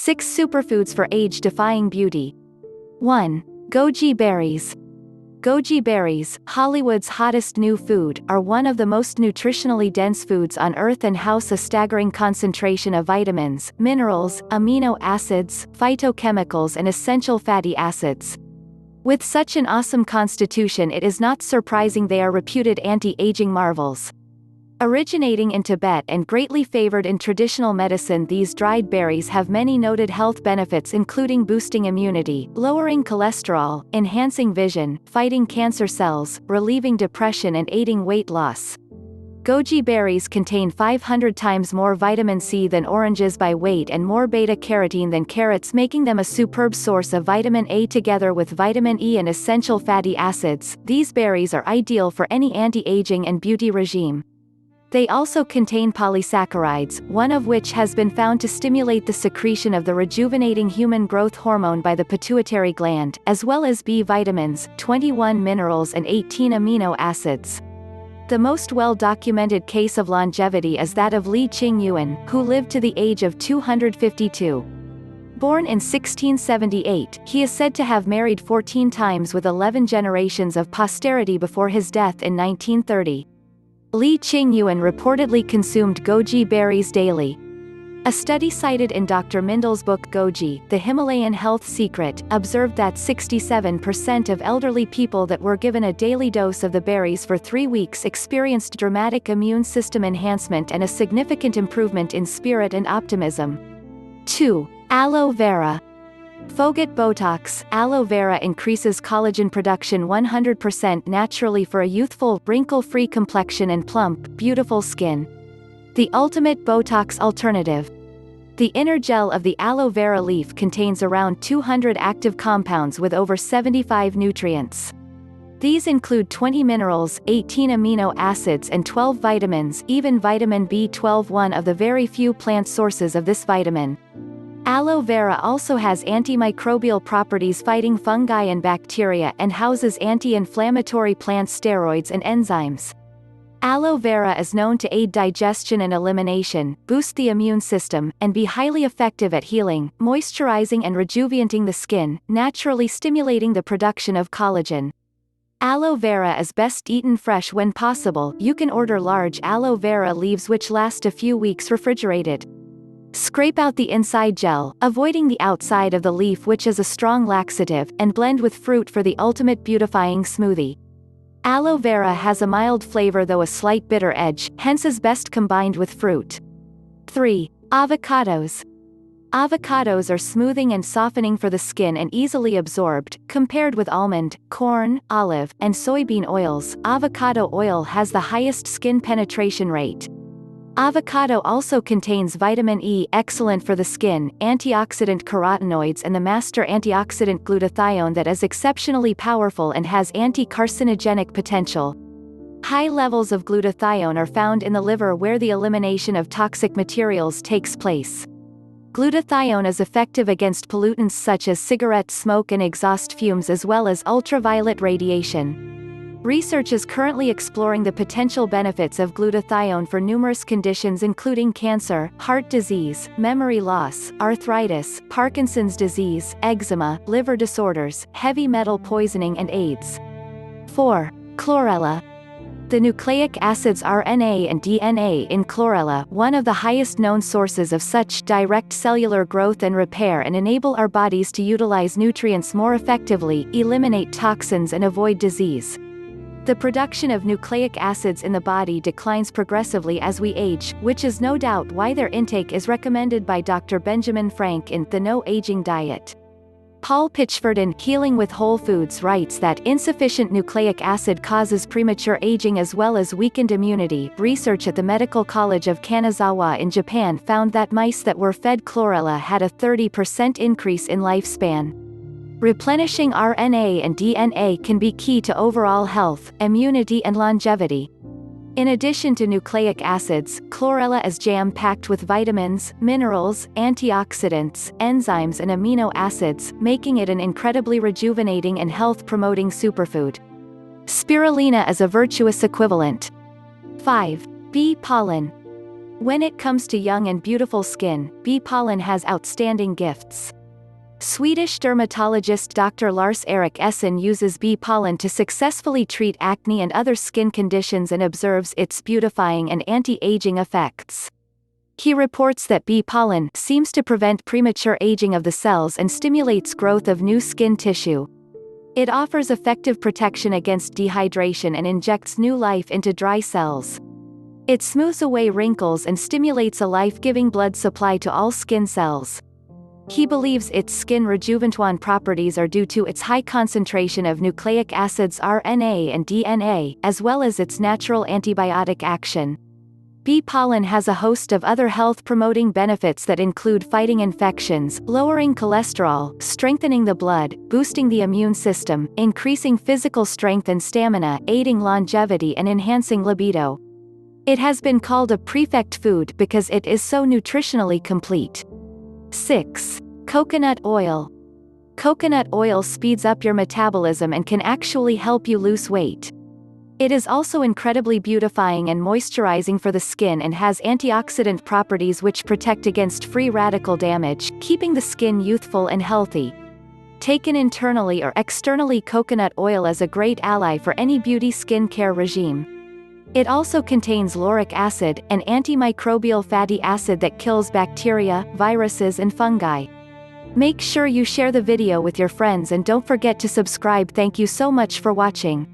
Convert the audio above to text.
6 superfoods for age-defying beauty. 1. Goji berries. Goji berries, Hollywood's hottest new food, are one of the most nutritionally dense foods on Earth and house a staggering concentration of vitamins, minerals, amino acids, phytochemicals and essential fatty acids. With such an awesome constitution, it is not surprising they are reputed anti-aging marvels. Originating in Tibet and greatly favored in traditional medicine, these dried berries have many noted health benefits, including boosting immunity, lowering cholesterol, enhancing vision, fighting cancer cells, relieving depression and aiding weight loss. Goji berries contain 500 times more vitamin C than oranges by weight and more beta-carotene than carrots, making them a superb source of vitamin A. Together with vitamin E and essential fatty acids, these berries are ideal for any anti-aging and beauty regime. They also contain polysaccharides, one of which has been found to stimulate the secretion of the rejuvenating human growth hormone by the pituitary gland, as well as B vitamins, 21 minerals and 18 amino acids. The most well-documented case of longevity is that of Li Qingyuan, who lived to the age of 252. Born in 1678, he is said to have married 14 times with 11 generations of posterity before his death in 1930. Li Qingyuan reportedly consumed goji berries daily. A study cited in Dr. Mindle's book Goji, The Himalayan Health Secret, observed that 67% of elderly people that were given a daily dose of the berries for 3 weeks experienced dramatic immune system enhancement and a significant improvement in spirit and optimism. 2. Aloe Vera. Forget Botox, aloe vera increases collagen production 100% naturally for a youthful, wrinkle-free complexion and plump, beautiful skin. The ultimate Botox alternative. The inner gel of the aloe vera leaf contains around 200 active compounds with over 75 nutrients. These include 20 minerals, 18 amino acids and 12 vitamins, even vitamin B12, one of the very few plant sources of this vitamin. Aloe vera also has antimicrobial properties fighting fungi and bacteria and houses anti-inflammatory plant steroids and enzymes. Aloe vera is known to aid digestion and elimination, boost the immune system, and be highly effective at healing, moisturizing and rejuvenating the skin, naturally stimulating the production of collagen. Aloe vera is best eaten fresh when possible. You can order large aloe vera leaves which last a few weeks refrigerated. Scrape out the inside gel, avoiding the outside of the leaf, which is a strong laxative, and blend with fruit for the ultimate beautifying smoothie. Aloe vera has a mild flavor though a slight bitter edge, hence is best combined with fruit. 3. Avocados. Avocados are smoothing and softening for the skin and easily absorbed. Compared with almond, corn, olive, and soybean oils, avocado oil has the highest skin penetration rate. Avocado also contains vitamin E, excellent for the skin, antioxidant carotenoids and the master antioxidant glutathione that is exceptionally powerful and has anti-carcinogenic potential. High levels of glutathione are found in the liver where the elimination of toxic materials takes place. Glutathione is effective against pollutants such as cigarette smoke and exhaust fumes as well as ultraviolet radiation. Research is currently exploring the potential benefits of glutathione for numerous conditions including cancer, heart disease, memory loss, arthritis, Parkinson's disease, eczema, liver disorders, heavy metal poisoning and AIDS. 4. Chlorella. The nucleic acids RNA and DNA in chlorella, one of the highest known sources of such direct cellular growth and repair, and enable our bodies to utilize nutrients more effectively, eliminate toxins and avoid disease. The production of nucleic acids in the body declines progressively as we age, which is no doubt why their intake is recommended by Dr. Benjamin Frank in The No Aging Diet. Paul Pitchford in Healing with Whole Foods writes that insufficient nucleic acid causes premature aging as well as weakened immunity. Research at the Medical College of Kanazawa in Japan found that mice that were fed chlorella had a 30% increase in lifespan. Replenishing RNA and DNA can be key to overall health, immunity and longevity. In addition to nucleic acids, chlorella is jam-packed with vitamins, minerals, antioxidants, enzymes and amino acids, making it an incredibly rejuvenating and health-promoting superfood. Spirulina is a virtuous equivalent. 5. Bee pollen. When it comes to young and beautiful skin, bee pollen has outstanding gifts. Swedish dermatologist Dr. Lars-Erik Essen uses bee pollen to successfully treat acne and other skin conditions and observes its beautifying and anti-aging effects. He reports that bee pollen seems to prevent premature aging of the cells and stimulates growth of new skin tissue. It offers effective protection against dehydration and injects new life into dry cells. It smooths away wrinkles and stimulates a life-giving blood supply to all skin cells. He believes its skin rejuvenant properties are due to its high concentration of nucleic acids RNA and DNA, as well as its natural antibiotic action. Bee pollen has a host of other health-promoting benefits that include fighting infections, lowering cholesterol, strengthening the blood, boosting the immune system, increasing physical strength and stamina, aiding longevity and enhancing libido. It has been called a prefect food because it is so nutritionally complete. 6. Coconut oil. Coconut oil speeds up your metabolism and can actually help you lose weight. It is also incredibly beautifying and moisturizing for the skin and has antioxidant properties which protect against free radical damage, keeping the skin youthful and healthy. Taken internally or externally, coconut oil is a great ally for any beauty skincare regime. It also contains lauric acid, an antimicrobial fatty acid that kills bacteria, viruses and fungi. Make sure you share the video with your friends and don't forget to subscribe. Thank you so much for watching.